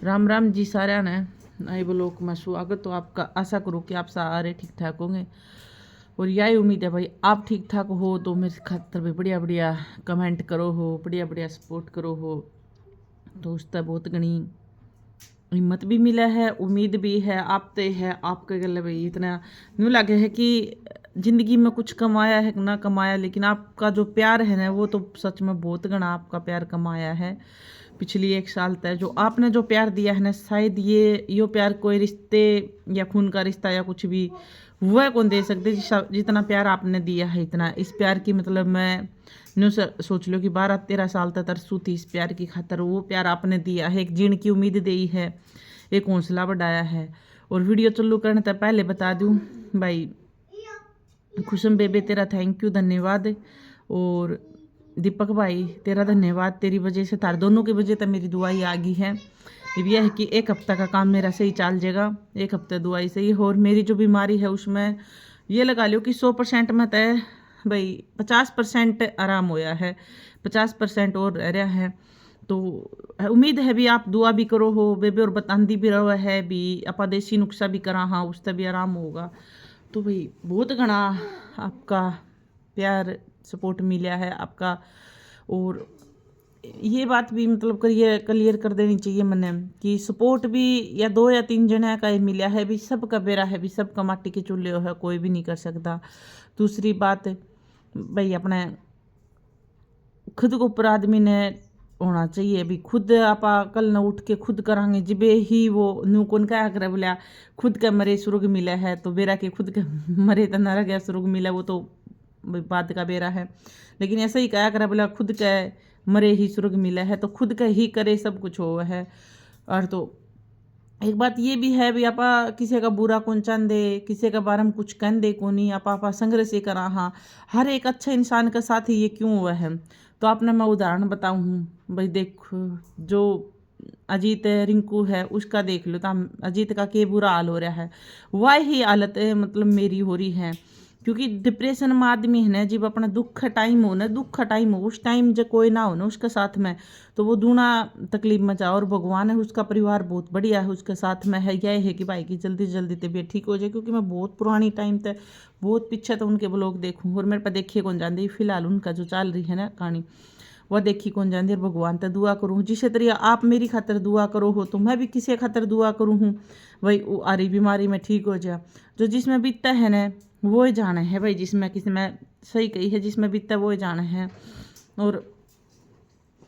राम राम जी साਰਿਆਂ ने नए ब्लॉग में स्वागत। तो आपका आशा करूँ कि आप सारे ठीक ठाक होंगे और यही उम्मीद है भाई आप ठीक ठाक हो। तो मेरे खातर भी बढ़िया बढ़िया कमेंट करो हो, बढ़िया बढ़िया सपोर्ट करो हो। तो उससे बहुत घनी हिम्मत भी मिला है, उम्मीद भी है आपते है आपके गले भाई इतना न्यू लगे है कि जिंदगी में कुछ कमाया है ना कमाया, लेकिन आपका जो प्यार है ना वो तो सच में बहुत घना आपका प्यार कमाया है पिछली 1 साल तक। जो आपने जो प्यार दिया है ना, शायद ये प्यार कोई रिश्ते या खून का रिश्ता या कुछ भी वह कौन दे सकते जितना प्यार आपने दिया है। इतना इस प्यार की मतलब मैं न्यू सोच लो कि 12-13 साल तक तरसू थी इस प्यार की खातर। वो प्यार आपने दिया है, एक जीण की उम्मीद दी है, एक हौसला बढ़ाया है। और वीडियो चालू करने तक पहले बता दूं भाई खुशम बेबे तेरा थैंक यू, धन्यवाद। और दीपक भाई तेरा धन्यवाद, तेरी वजह से तार दोनों की वजह तो मेरी दुआई आ गई है। ये है कि 1 हफ्ता का काम मेरा सही चल जाएगा, 1 हफ्ते दुआई सही। और मेरी जो बीमारी है उसमें ये लगा लो कि 100% में तय भाई 50% आराम होया है, 50% और रह रहा है। तो उम्मीद है भी आप दुआ भी करो हो बेबे और बतांदी भी रहो है भी अपा देसी नुस्खा भी करा हाँ उससे भी आराम होगा। तो भाई बहुत घना आपका प्यार सपोर्ट मिला है आपका। और ये बात भी मतलब करिए क्लियर कर देनी चाहिए मैंने कि सपोर्ट भी या 2 या 3 जने का ही मिला है भी, सबका बेरा है भी, सबका माटी के चूल्हे है, कोई भी नहीं कर सकता। दूसरी बात भाई अपने खुद को ऊपर आदमी ने होना चाहिए भी, खुद आपा कल न उठ के खुद करांगे जिबे ही वो नू कौन क्या करे बोलिया खुद के मरे स्वर्ग मिला है। तो बेरा के खुद के मरे तो नरक या स्वर्ग मिला वो तो बात का बेरा है, लेकिन ऐसा ही क्या करे बोला खुद के मरे ही स्वर्ग मिला है तो खुद का ही करे सब कुछ हो है। और तो एक बात ये भी है भी आपा किसी का बुरा कौन चांदे, किसी का बारे में कुछ कह दे को नहीं, आपा संघर्ष से करा हाँ। हर एक अच्छे इंसान के साथ ही ये क्यों हुआ है। तो आपने मैं उदाहरण बताऊँ हूँ भाई, देख जो अजीत रिंकू है उसका देख लो, तो अजीत का के बुरा हाल हो रहा है, वह ही हालत मतलब मेरी हो रही है। क्योंकि डिप्रेशन में आदमी है ना जब अपना दुख टाइम हो ना, दुख टाइम हो उस टाइम जब कोई ना हो ना उसके साथ में, तो वो दूना तकलीफ में जा। और भगवान है उसका परिवार बहुत बढ़िया है उसके साथ में है, यह है कि भाई की जल्दी जल्दी तबीयत ठीक हो जाए। क्योंकि मैं बहुत पुरानी टाइम तक बहुत पीछे तो उनके ब्लॉग देखूँ और मेरे पर देखिए कौन जानती फिलहाल उनका जो चल रही है ना कहानी वह देखी कौन जानती। और भगवान तक दुआ करूँ जिस तरह आप मेरी खातर दुआ करो हो तो मैं भी किसी खातर दुआ करूँ हूँ भाई वो आ रही बीमारी में ठीक हो जाए। जो जिसमें बीतता है ना वो ही जाना है भाई, जिसमें किसी में सही कही है जिसमें बीतता है वो ही जाना है। और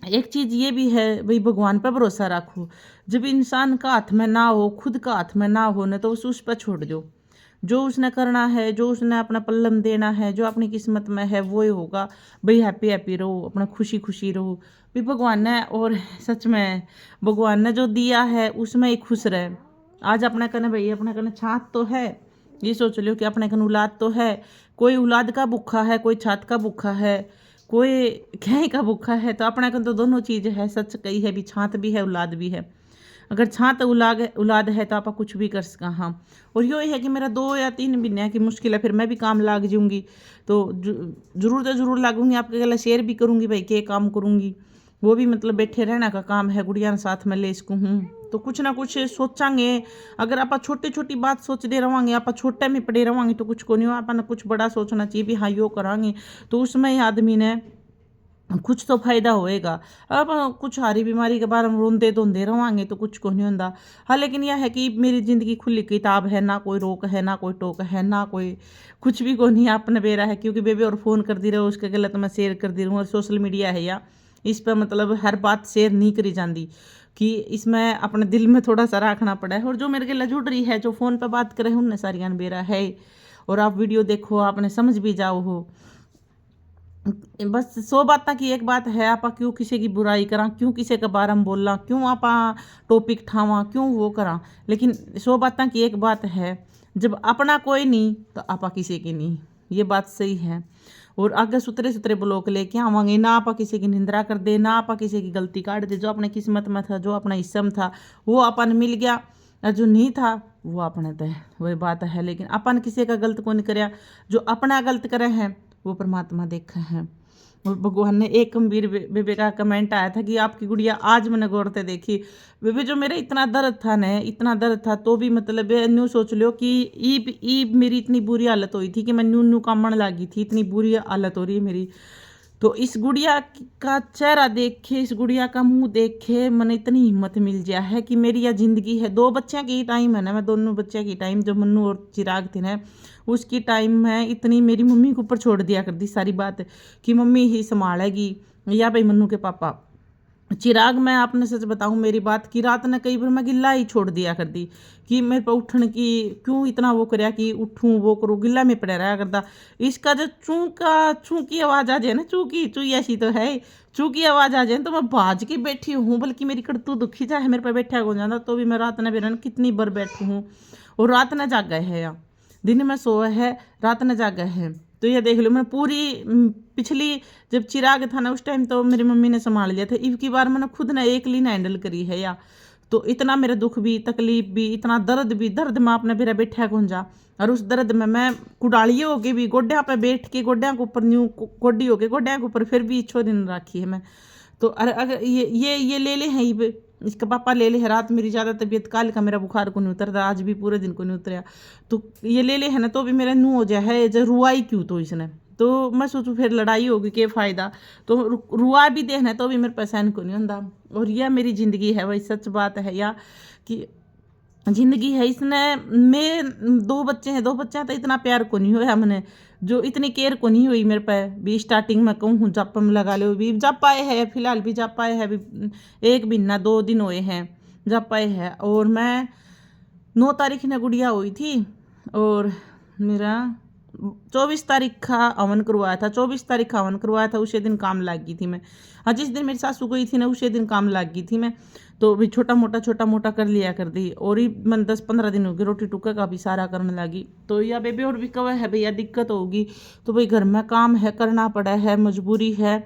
एक चीज़ ये भी है भाई भगवान पर भरोसा रखो, जब इंसान का हाथ में ना हो खुद का हाथ में ना हो ना तो उस पर छोड़ दो, जो उसने करना है जो उसने अपना पल्लम देना है जो अपनी किस्मत में है वो ही होगा। भाई हैप्पी हैप्पी रहो, अपना खुशी खुशी रहो भी भगवान ने। और सच में भगवान ने जो दिया है उसमें ही खुश रहे। आज अपने कने भाई अपने कने छात तो है, ये सोच लो कि अपने कने औलाद तो है, कोई औलाद का भूखा है कोई छात का भूखा है कोई क्या का भूखा है। तो अपने कने तो दोनों चीज़ है, सच कही है भी छात भी है औलाद भी है। अगर छात औलाद है तो आप कुछ भी कर सका हाँ। और यो है कि मेरा 2 या 3 महीने की मुश्किल है फिर मैं भी काम लाग जाऊँगी। तो जरूर तो जरूर लागूंगी, आपके गला शेयर भी करूँगी भाई के काम करूँगी, वो भी मतलब बैठे रहना का काम है, गुड़िया साथ में ले इसको हूँ। तो कुछ ना कुछ सोचांगे, अगर आप छोटी छोटी बात सोचते रहेंगे आप छोटे में पड़े रहेंगे तो कुछ को नहीं हो, आपने कुछ बड़ा सोचना चाहिए भी हाँ यो करांगे तो उसमें ही आदमी ने कुछ तो फायदा होएगा। अब कुछ हारी बीमारी के बारे में रोंदे धोंदे रहेंगे तो कुछ को नहीं होता। हाँ लेकिन यह है कि मेरी ज़िंदगी खुली किताब है, ना कोई रोक है ना कोई टोक है ना कोई कुछ भी को नहीं आपने बेरा है। क्योंकि बेबी और फ़ोन कर दी रहो उसके गलत मैं शेयर कर दी रहूँ, और सोशल मीडिया है या इस पर मतलब हर बात शेयर नहीं करी जाती कि इसमें अपने दिल में थोड़ा सा रखना पड़ा है। और जो मेरे गला जुड़ रही है जो फ़ोन पर बात करे उनने सारियान बेरा है। और आप वीडियो देखो आपने समझ भी जाओ हो, बस 100 बात की एक बात है आपा क्यों किसी की बुराई करा, क्यों किसी के बारे में बोलना, क्यों आपा टॉपिक ठावा, क्यों वो करा। लेकिन 100 बात की एक बात है, जब अपना कोई नहीं तो आपा किसी की नहीं, ये बात सही है। और आगे सुतरे सुतरे ब्लॉक लेके आवांगे, ना आपा किसी की निंद्रा कर दे ना आपा किसी की गलती काट दे। जो अपने किस्मत में था जो अपना हिस्सा में था वो अपन मिल गया, और जो नहीं था वो अपने तय वही बात है। लेकिन अपन किसी का गलत को नहीं कराया, जो अपना गलत करे हैं वो परमात्मा देखे हैं। और भगवान ने एक गंभीर बेबे का कमेंट आया था कि आपकी गुड़िया आज मैंने गौरते देखी। बेबे जो मेरा इतना दर्द था न, इतना दर्द था तो भी मतलब न्यू सोच लो कि ईब मेरी इतनी बुरी हालत हुई थी कि मैं न्यू न्यू कामण लगी थी, इतनी बुरी हालत हो रही है मेरी। तो इस गुड़िया का चेहरा देखे, इस गुड़िया का मुंह देखे मैंने इतनी हिम्मत मिल गया है कि मेरी यह जिंदगी है। 2 बच्चों की टाइम है ना, मैं दोनों बच्चे की टाइम जो मन्नू और चिराग थे ना, उसकी टाइम में इतनी मेरी मम्मी के ऊपर छोड़ दिया कर दी सारी बात कि मम्मी ही संभालेगी या भाई मन्नू के पापा। चिराग मैं आपने सच बताऊं मेरी बात की, रात ने कई बार मैं गिल्ला ही छोड़ दिया कर दी कि मेरे पर उठने की क्यों इतना वो करया कि उठूं वो करूँ, गिल्ला में पड़ा रहा करता। इसका जो चू की आवाज़ आ जाए ना, चू ऐसी तो है, चू की आवाज़ आ जाए तो मैं भाज के बैठी हूँ, बल्कि मेरी कड़तू दुखी जाए मेरे पर बैठा हो जाता तो भी मैं रात ने बेरन कितनी बार बैठी हूँ। और रात ने जाग गए है, या दिन में सोए है, रात ने जाग गए है। तो ये देख लो मैं पूरी पिछली जब चिराग था ना उस टाइम तो मेरी मम्मी ने संभाल लिया था, इब की बार मैंने खुद ने एक लीन हैंडल करी है। या तो इतना मेरा दुख भी, तकलीफ भी, इतना दर्द भी, दर्द में आपने मेरा बैठा गुंजा, और उस दर्द में मैं कुडालिए हो के भी गोड्या पे बैठ के गोड्या के ऊपर न्यू गोड्डी हो के गोड्या के ऊपर फिर भी छोरी नहीं रखी है मैं। तो अगर ये ले ले हैं, ये इसका पापा ले ले है। रात मेरी ज़्यादा तबीयत, काल का मेरा बुखार को नहीं उतरता, आज भी पूरे दिन को नहीं उतरा। तो ये ले ले है ना तो भी मेरा नू हो जाए है, जो रुआई क्यों तो इसने, तो मैं सोचूं फिर लड़ाई होगी क्या फ़ायदा। तो रुआ भी देखना तो भी मेरे पसंद को नहीं होता। और यह मेरी ज़िंदगी है, वही सच बात है या कि जिंदगी है। इसने मैं 2 बच्चे हैं, 2 बच्चा तो इतना प्यार को नहीं होया मैंने, जो इतनी केयर को नहीं हुई मेरे पे भी। स्टार्टिंग में कहूँ जब में लगा लो भी जब पाए है, फिलहाल भी जब पाए है भी 1 महीना 2 दिन हुए हैं जब पाए है। और मैं 9 तारीख ने गुड़िया हुई थी और मेरा 24 तारीख का हवन करवाया था, 24 तारीख का हवन करवाया था, उसी दिन काम लग गई थी मैं। हाँ, जिस दिन मेरी सासू गई थी ना उसी दिन काम लग गई थी मैं। तो भी छोटा मोटा कर लिया कर दी। और ही मन 10-15 दिन हो गए रोटी टुक्का का भी सारा करने लगी। तो या बेबी और भी कवा है भैया दिक्कत होगी तो भाई घर में काम है, करना पड़ा है, मजबूरी है,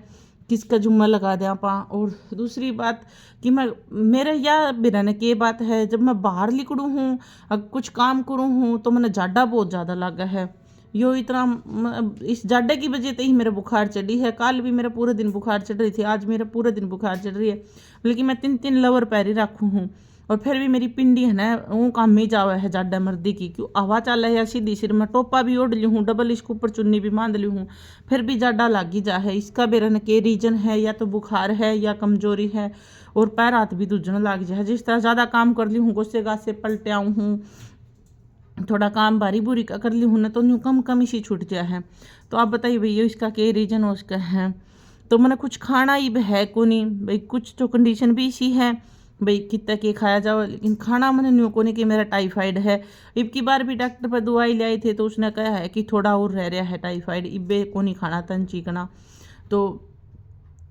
किसका जुम्मा लगा दें आप। और दूसरी बात कि मैं मेरे या बिरने की बात है, जब मैं बाहर निकलूँ हूँ अगर कुछ काम करूँ हूँ तो मैंने जाडा बहुत ज़्यादा लगा है। यो इतना इस जाडे की वजह से ही मेरा बुखार चढ़ी है। कल भी मेरा पूरे दिन बुखार चढ़ रही थी, आज मेरा पूरे दिन बुखार चढ़ रही है। लेकिन मैं 3 लवर पैरी रखूँ हूँ और फिर भी मेरी पिंडी है ना वो काम ही जावा है जाडा मर्दी की, क्यों हवा चल है या सीधी सिर में टोपा भी ओढ़ ली हूँ, डबल इसके ऊपर चुन्नी भी बांध ली हूँ, फिर भी जाडा लागी जा है। इसका बेरन के रीजन है, या तो बुखार है या कमजोरी है। और पैर हाथ भी दूजने लग जाए, जिस तरह ज़्यादा काम कर ली हूँ, गुस्से गासे पलटे आऊँ हूँ, थोड़ा काम भारी बुरी का कर ली हूँ ना तो न्यू कम इसी छूट गया है। तो आप बताइए भैया इसका क्या रीजन उसका है। तो मैंने कुछ खाना ही है को नहीं भाई, कुछ तो कंडीशन भी इसी है भाई कितना के खाया जाओ, लेकिन खाना मैंने न्यू को नहीं कि मेरा टाइफाइड है। इब की बार भी डॉक्टर पर दवाई ले आए थे तो उसने कहा है कि थोड़ा और रह रहा है टाइफाइड, इब्बे को नहीं खाना तन चिकना। तो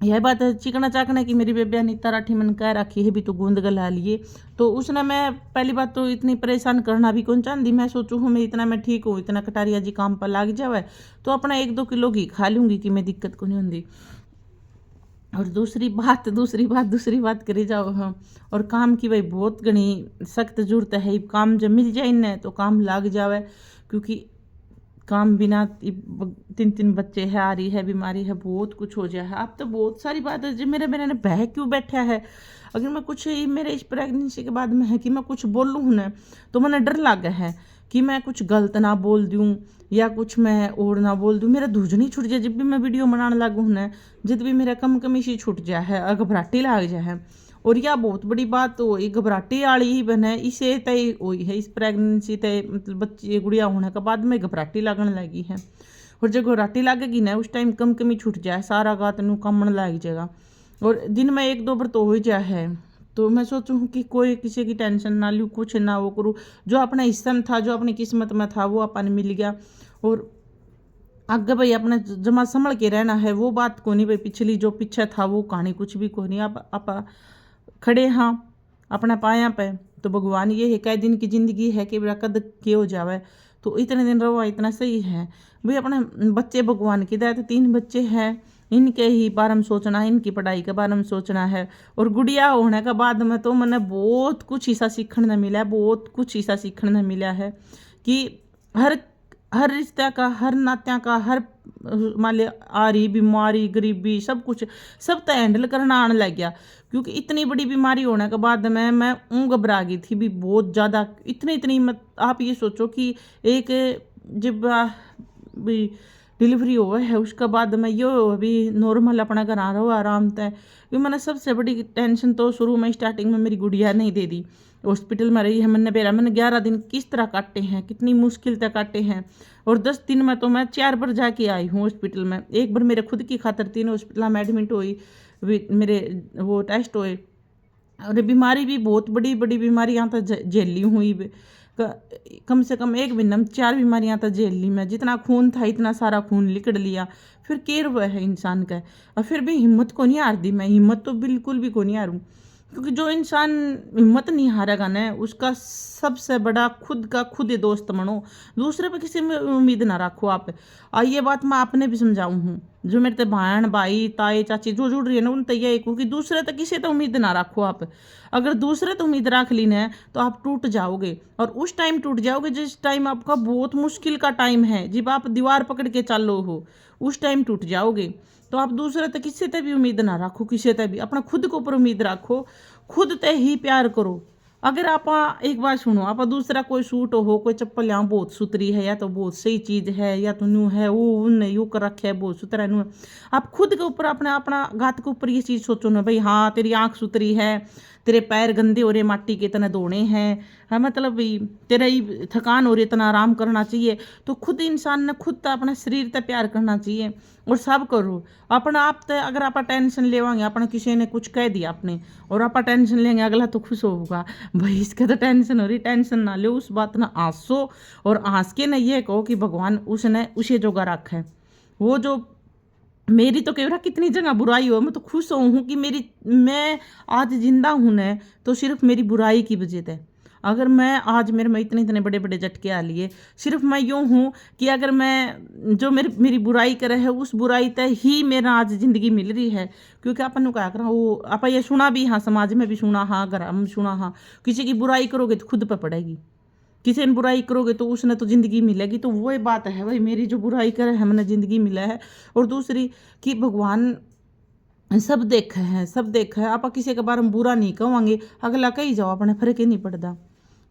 यह बात है चिकना चाकना की मेरी बेबिया ने तराठी मन कह रखी है भी तो गूंद गला लिए। तो उसने मैं पहली बात तो इतनी परेशान करना भी कौन चाहती, मैं सोचूँ हूँ मैं इतना मैं ठीक हूँ, इतना कटारिया जी काम पर लग जावे तो अपना 1-2 किलो घी खा लूँगी कि मैं दिक्कत को नहीं होती। और दूसरी बात करी जाओ हम और काम की भाई बहुत घनी सख्त जरूरत है। काम जब मिल जाए इन्हें तो काम लग जावे, क्योंकि काम बिना 3 बच्चे है, आ रही है बीमारी है, बहुत कुछ हो जाए है। अब तो बहुत सारी बात है जो मेरे ने बह क्यों बैठा है। अगर मैं कुछ मेरे इस प्रेगनेंसी के बाद में है कि मैं कुछ बोलूँ ना तो मैंने डर लगा है कि मैं कुछ गलत ना बोल दूँ या कुछ मैं और ना बोल दूँ, मेरा धूज नहीं छूट जाए। जब भी मैं वीडियो बनाने लागू ना जब भी मेरा कम इसी छूट जाए है, घबराहटी लाग जाए है। और यह बहुत बड़ी बात हो घबराहटी वाली ही बने इसे तय हुई है, इस प्रेगनेंसी तय मतलब बच्चे गुड़िया होने के बाद में घबराहटी लगने लगी है। और जब घबराहटी लगेगी ना उस टाइम कम ही छूट जाए, सारा गात नू कमन लग जाएगा। और दिन में 1-2 बार तो हो ही जाए है। तो मैं सोचूँ कि कोई किसी की टेंशन ना लूँ, कुछ ना वो करूँ, जो अपने हिस्से में था, जो अपनी किस्मत में था वो अपन मिल गया। और आगे भाई अपने जमा संभल के रहना है, वो बात को नहीं भाई पिछली जो पीछे था वो कहानी कुछ भी को नहीं। आप खड़े हाँ अपना पाया पे तो भगवान ये है कई दिन की ज़िंदगी है कि मेरा कद के हो जावे तो इतने दिन रहो इतना सही है भाई। अपने बच्चे भगवान की दया तो 3 बच्चे हैं, इनके ही बारे में सोचना है, इनकी पढ़ाई के बारे में सोचना है। और गुड़िया होने के बाद में तो मैंने बहुत कुछ ऐसा सीखने मिला है, बहुत कुछ ऐसा सीखने मिला है कि हर हर रिश्ते का, हर नात्या का, हर मान लिया आ रही बीमारी गरीबी सब कुछ सब तो हैंडल करना आने लग गया। क्योंकि इतनी बड़ी बीमारी होने के बाद में मैं घबरा गई थी भी बहुत ज़्यादा, इतनी इतनी मत आप ये सोचो कि एक जब भी डिलीवरी हुआ है उसके बाद मैं ये अभी नॉर्मल अपना घर आ रहा हूँ आराम से। क्योंकि मैंने सबसे बड़ी टेंशन तो शुरू में स्टार्टिंग में मेरी गुड़िया नहीं दे दी, हॉस्पिटल में रही है। मैंने 11 दिन किस तरह काटे हैं, कितनी मुश्किल तक काटे हैं। और 10 दिन में तो मैं 4 बार जाके आई हूँ हॉस्पिटल में। एक बार मेरे खुद की खातर 3 हॉस्पिटल में एडमिट हुई, मेरे वो टेस्ट हुए। और बीमारी भी बहुत बड़ी बड़ी बीमारियाँ तो झेली हुई, कम से कम एक महीने में 4 बीमारियाँ तो झेल ली मैं। जितना खून था इतना सारा खून निकल लिया। फिर केयर हुआ है इंसान का, और फिर भी हिम्मत को नहीं हार दी मैं, हिम्मत तो बिल्कुल भी को नहीं हारूँ। क्योंकि जो इंसान हिम्मत नहीं हारेगा ना, उसका सबसे बड़ा खुद का खुद ही दोस्त बनो, दूसरे पे किसी में उम्मीद ना रखो आप। और ये बात मैं आपने भी समझाऊँ हूँ, जो मेरे ते बहन भाई ताए चाची जो जुड़ रही है ना, उन तैयार क्योंकि दूसरे तक किसी तो उम्मीद ना रखो आप। अगर दूसरे तो उम्मीद रख ली ना तो आप टूट जाओगे, और उस टाइम टूट जाओगे जिस टाइम आपका बहुत मुश्किल का टाइम है, जब आप दीवार पकड़ के चलो हो उस टाइम टूट जाओगे। तो आप दूसरे तक किसी तक भी उम्मीद ना रखो, किसी तक भी अपना खुद के ऊपर उम्मीद रखो, खुद ते ही प्यार करो। अगर आप एक बात सुनो, आप दूसरा कोई सूट हो, कोई चप्पल यहाँ बहुत सुथरी है, या तो बहुत सही चीज़ है, या तो न्यू है वो उनने यू कर रखे है बहुत सुथरा न्यू। आप खुद के ऊपर अपना अपना गात के ऊपर ये चीज़ सोचो ना, भाई हाँ तेरी आँख सुथरी है, तेरे पैर गंदे हो रहे माटी के इतने धोने हैं, हाँ मतलब भाई तेरा ही थकान हो रही इतना आराम करना चाहिए। तो खुद इंसान ने खुद अपना शरीर तक प्यार करना चाहिए, और सब करो अपना आप तय। अगर आप टेंशन लेवांगे, अपना किसी ने कुछ कह दिया आपने और आप टेंशन लेंगे, अगला तो खुश होगा भाई इसके तो टेंशन हो रही, टेंशन ना लो उस बात ना हंसो। और हंस के ना ये कहो कि भगवान उसने उसे जोगा रखा है। वो जो मेरी तो कह रहा कितनी जगह बुराई हो, मैं तो खुश हूँ कि मैं आज जिंदा हूँ न, तो सिर्फ मेरी बुराई की वजह से। अगर मैं आज मेरे में इतने इतने बड़े बड़े झटके आ लिए, सिर्फ मैं यूँ हूँ कि अगर मैं जो मेरी बुराई करे है उस बुराई तय ही मेरा आज ज़िंदगी मिल रही है। क्योंकि अपन क्या करा वो आप ये सुना भी हाँ, समाज में भी सुना हाँ, घर में सुना हाँ, किसी की बुराई करोगे तो खुद पे पड़ेगी, किसी ने बुराई करोगे तो उसने तो ज़िंदगी मिलेगी। तो वही बात है भाई, मेरी जो बुराई करे हमने ज़िंदगी मिला है। और दूसरी कि भगवान सब देखा है, सब देखा है। आप किसी के बारे में बुरा नहीं कहोगे, अगला कही जाओ, अपने फर्क ही नहीं पड़ता।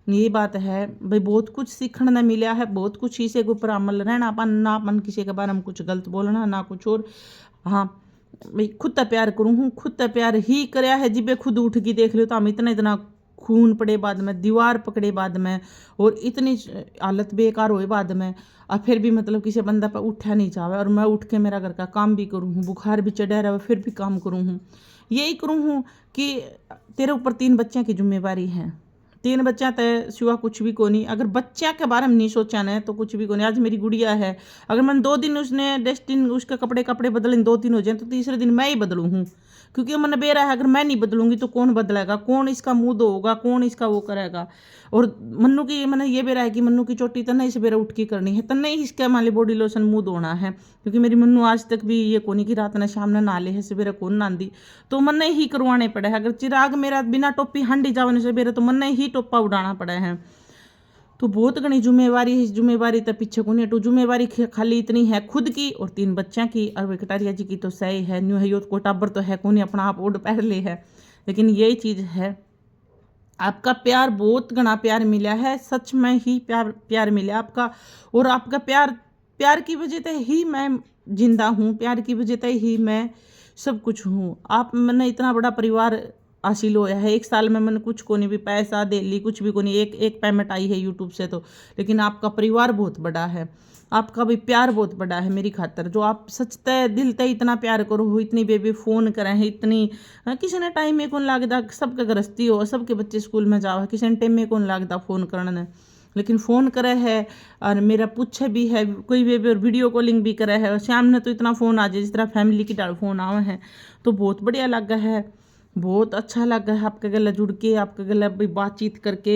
ये बात है भाई, बहुत कुछ सीखने ने मिला है, बहुत कुछ इसे के ऊपर अमल रहना, अपन ना अपन किसी के बारे में कुछ गलत बोलना ना कुछ और। हाँ भाई खुद तो प्यार करूँ हूँ, खुद तो प्यार ही कराया है। जिबे खुद उठ के देख लो तो हम इतना इतना खून पड़े बाद में, दीवार पकड़े बाद में, और इतनी हालत बेकार हुए बाद में, और फिर भी मतलब किसी बंदा पर उठा नहीं चाहे, और मैं उठ के मेरा घर का काम भी करूँ हूँ, बुखार भी चढ़ा रहा फिर भी काम करूँ हूँ। यही करूँ हूँ कि तेरे ऊपर 3 बच्चों की जिम्मेवारी है। 3 बच्चा तय सिवा कुछ भी को नहीं। अगर बच्चा के बारे में नहीं सोचा ना तो कुछ भी को नहीं। आज मेरी गुड़िया है, अगर मैंने 2 दिन उसने डेस्टिन उसके कपड़े बदले 2-3 हो जाए तो तीसरे दिन मैं ही बदलूँ हूँ। क्योंकि मैंने बेरा है, अगर मैं नहीं बदलूंगी तो कौन बदलेगा, कौन इसका मुंह धोगा, कौन इसका वो करेगा। और मन्नू की मैंने ये बेरा है कि मन्नू की चोटी तो नहीं सवेरे उठ के करनी है, तो नहीं इसका मान ली बॉडी लोशन मुंह धोना है। क्योंकि मेरी मन्नू आज तक भी ये कोनी की रात ने शाम ने नाले है, सवेरे कौन नांदी, तो मन्ने ही करवाने पड़े है। अगर चिराग मेरा बिना टोपी हंडी जावने सवेरे तो मन्ने ही टोपा उड़ाना पड़े है। तो बहुत घनी जिम्मेवारी है। इस जिम्मेवारी तो पीछे को नहीं हटू। जिम्मेवारी खाली इतनी है खुद की और 3 बच्चों की, और विकटारिया जी की तो सही है, न्यू है यो को टाबर तो है को नहीं, अपना आप ओढ़ पहन ले है। लेकिन यही चीज़ है, आपका प्यार बहुत घना प्यार मिला है, सच में ही प्यार मिला आपका। और आपका प्यार की वजह से ही मैं जिंदा हूँ, प्यार की वजह से ही मैं सब कुछ हूँ। आप मैंने इतना बड़ा परिवार हासिल होया है। 1 साल में मैंने कुछ को नहीं भी पैसा दे ली, कुछ भी को नहीं, एक पेमेंट आई है यूट्यूब से तो। लेकिन आपका परिवार बहुत बड़ा है, आपका भी प्यार बहुत बड़ा है मेरी खातर। जो आप सच तय दिल तय इतना प्यार करो हो, इतनी बेबी फ़ोन करें है, इतनी किसी ने टाइम में कौन लागता, सबके गृहस्थी हो, सबके बच्चे स्कूल में जाओ, किसी ने टाइम में कौन लागता फ़ोन करने, लेकिन फ़ोन करे है और मेरा पूछे भी है, कोई भी और वीडियो कॉलिंग भी करे है। और शाम ने तो इतना फ़ोन आ जाए जिस तरह फैमिली की तरह फ़ोन आवे हैं, तो बहुत बढ़िया लगा है, बहुत अच्छा लगा है आपके गले जुड़ के, आपके गले भी बातचीत करके।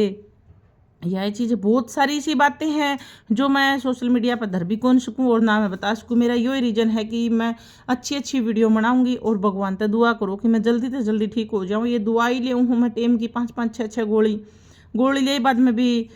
यह चीज़ें बहुत सारी ऐसी बातें हैं जो मैं सोशल मीडिया पर धर भी कौन सकूँ और ना मैं बता सकूँ। मेरा यही रीज़न है कि मैं अच्छी अच्छी वीडियो बनाऊंगी और भगवान से दुआ करो कि मैं जल्दी से जल्दी ठीक हो जाऊँ। ये दुआ ही ले हूँ मैं टेम की 5-5 6-6 गोली ले बाद में भी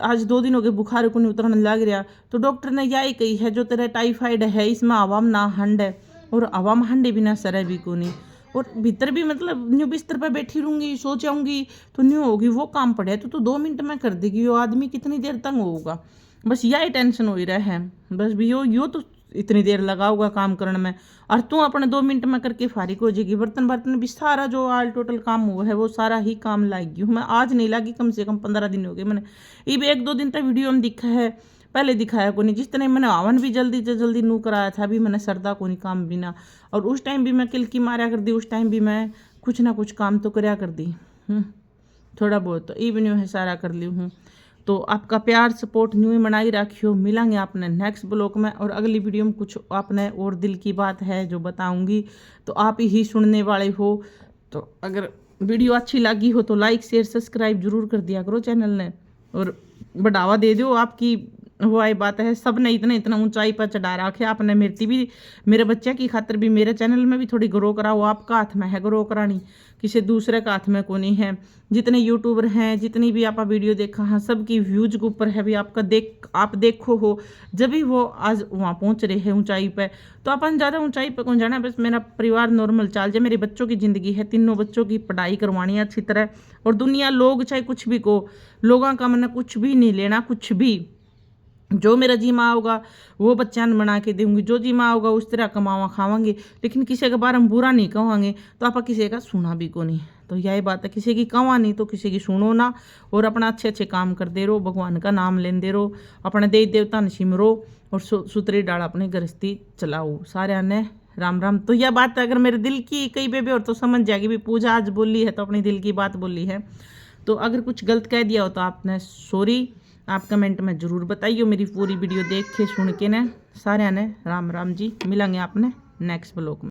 आज 2 दिन हो गए बुखार को नहीं उतरने लग रहा, तो डॉक्टर ने यही कही है जो तेरा टाइफाइड है इसमें हवा में ना हंड है, और हवा में हंडे बिना सर भी को नहीं, और भीतर भी मतलब न्यू बिस्तर पर बैठी रहूंगी सो जाऊंगी तो न्यू होगी, वो काम पड़े तो 2 मिनट में कर देगी, वो आदमी कितनी देर तक होगा, बस यही टेंशन हो ही रहा है। बस भी यो तो इतनी देर लगाओगा काम करने में, और तू अपने 2 मिनट में करके फारिग हो जाएगी। बर्तन बर्तन भी सारा जो आल टोटल काम हुआ है वो सारा ही काम लागी हूँ मैं, आज नहीं लागी, कम से कम 15 दिन हो गए मैंने। ये भी 1-2 दिन तक वीडियो में दिखा है, पहले दिखाया को नहीं। जिस तरह मैंने आवन भी जल्दी से जल्दी नू कराया था, अभी मैंने सरदा को नहीं काम बिना, और उस टाइम भी मैं किलकी मारा कर दी, उस टाइम भी मैं कुछ ना कुछ काम तो करया कर दी, थोड़ा बहुत तो इवन है सारा कर ली हूँ। तो आपका प्यार सपोर्ट न्यू ही बनाई रखियो। मिलेंगे आपने नेक्स्ट ब्लॉग में, और अगली वीडियो में कुछ आपने और दिल की बात है जो बताऊंगी, तो आप ही सुनने वाले हो। तो अगर वीडियो अच्छी लगी हो तो लाइक शेयर सब्सक्राइब जरूर कर दिया करो चैनल ने, और बढ़ावा दे दो। आपकी वो आई बात है, सब ने इतना ऊंचाई पर चढ़ा रखे आपने, मेरे बच्चे की खातिर भी मेरे चैनल में भी थोड़ी ग्रो कराओ। आपका हाथ में है ग्रो करानी, किसी दूसरे का हाथ में को नहीं है। जितने यूट्यूबर हैं, जितनी भी आप वीडियो देखा हाँ, सबकी व्यूज के ऊपर है भी आपका, आप देखो हो जब भी वो आज वहाँ पहुँच रहे हैं ऊंचाई पे, तो अपन ज़्यादा ऊंचाई पे कौन जाना। बस मेरा परिवार नॉर्मल चाल जाए, मेरे बच्चों की ज़िंदगी है, 3 बच्चों की पढ़ाई करवानी है अच्छी तरह, और दुनिया लोग चाहे कुछ भी को, लोगों का मैंने कुछ भी नहीं लेना, कुछ भी जो मेरा जी माँ होगा वो बच्चा बना के दूंगी, जो जी माँ होगा उस तरह कमावा खावांगे, लेकिन किसी के बारे में बुरा नहीं कहांगे, तो आप किसी का सुना भी को नहीं। तो यही बात है, किसी की कहा नहीं तो किसी की सुनो ना, और अपना अच्छे काम करते रहो, भगवान का नाम लेंदे रहो, अपने देवी देवता ने सिमरो, और सुतरी डाल अपनी गृहस्थी चलाओ। सारे ने राम राम। तो यह बात अगर मेरे दिल की कई बेबे और तो समझ जाएगी भी, पूजा आज बोली है तो अपनी दिल की बात बोली है। तो अगर कुछ गलत कह दिया हो तो आपने सॉरी, आप कमेंट में ज़रूर बताइए। मेरी पूरी वीडियो देख के सुन के ने सारे ने राम राम जी। मिलेंगे आपने नेक्स्ट ब्लॉग में।